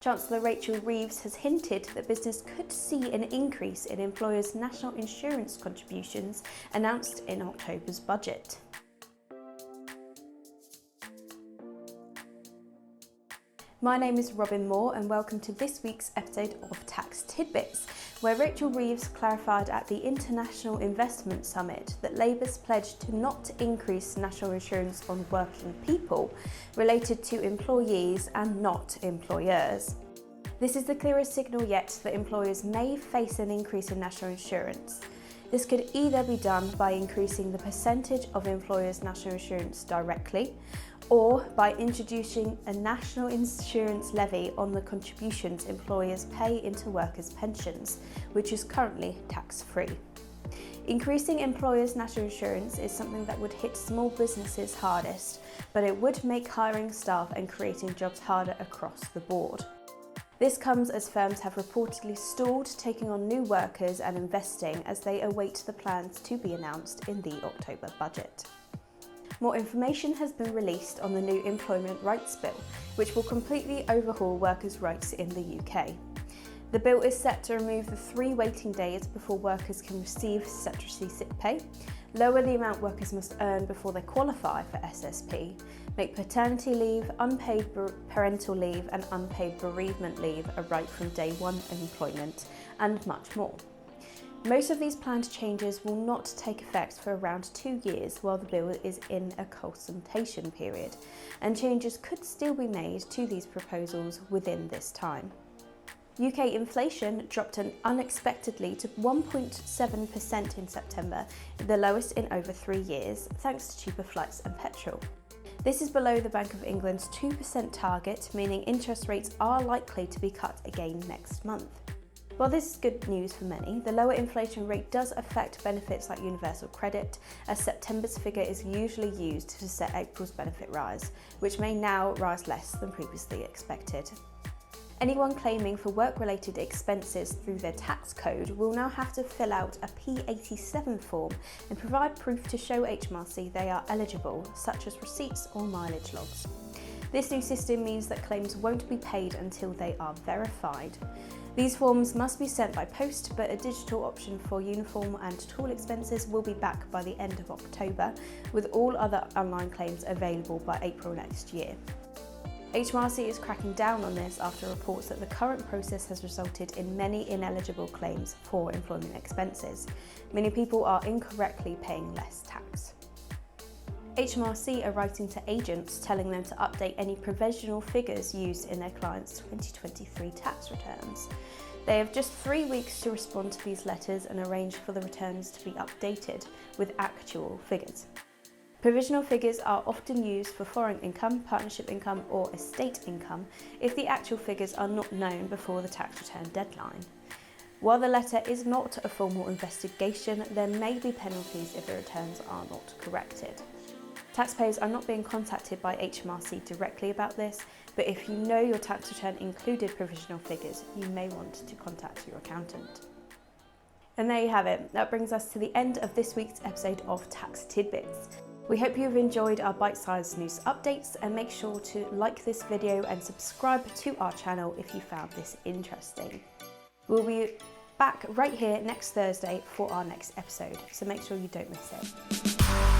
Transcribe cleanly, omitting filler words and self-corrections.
Chancellor Rachel Reeves has hinted that business could see an increase in employers' national insurance contributions announced in October's budget. My name is Robin Moore and welcome to this week's episode of Tax Tidbits, where Rachel Reeves clarified at the International Investment Summit that Labour's pledge to not increase national insurance on working people related to employees and not employers. This is the clearest signal yet that employers may face an increase in national insurance. This could either be done by increasing the percentage of employers' national insurance directly, or by introducing a national insurance levy on the contributions employers pay into workers' pensions, which is currently tax-free. Increasing employers' national insurance is something that would hit small businesses hardest, but it would make hiring staff and creating jobs harder across the board. This comes as firms have reportedly stalled taking on new workers and investing as they await the plans to be announced in the October budget. More information has been released on the new Employment Rights Bill, which will completely overhaul workers' rights in the UK. The bill is set to remove the 3 waiting days before workers can receive statutory sick pay, lower the amount workers must earn before they qualify for SSP, make paternity leave, unpaid parental leave and unpaid bereavement leave a right from day one of employment, and much more. Most of these planned changes will not take effect for around 2 years while the bill is in a consultation period, and changes could still be made to these proposals within this time. UK inflation dropped unexpectedly to 1.7% in September, the lowest in over 3 years, thanks to cheaper flights and petrol. This is below the Bank of England's 2% target, meaning interest rates are likely to be cut again next month. While this is good news for many, the lower inflation rate does affect benefits like universal credit, as September's figure is usually used to set April's benefit rise, which may now rise less than previously expected. Anyone claiming for work-related expenses through their tax code will now have to fill out a P87 form and provide proof to show HMRC they are eligible, such as receipts or mileage logs. This new system means that claims won't be paid until they are verified. These forms must be sent by post, but a digital option for uniform and tool expenses will be back by the end of October, with all other online claims available by April next year. HMRC is cracking down on this after reports that the current process has resulted in many ineligible claims for employment expenses. Many people are incorrectly paying less tax. HMRC are writing to agents telling them to update any provisional figures used in their clients' 2023 tax returns. They have just 3 weeks to respond to these letters and arrange for the returns to be updated with actual figures. Provisional figures are often used for foreign income, partnership income or estate income if the actual figures are not known before the tax return deadline. While the letter is not a formal investigation, there may be penalties if the returns are not corrected. Taxpayers are not being contacted by HMRC directly about this, but if you know your tax return included provisional figures, you may want to contact your accountant. And there you have it. That brings us to the end of this week's episode of Tax Tidbits. We hope you've enjoyed our bite-sized news updates, and make sure to like this video and subscribe to our channel if you found this interesting. We'll be back right here next Thursday for our next episode, so make sure you don't miss it.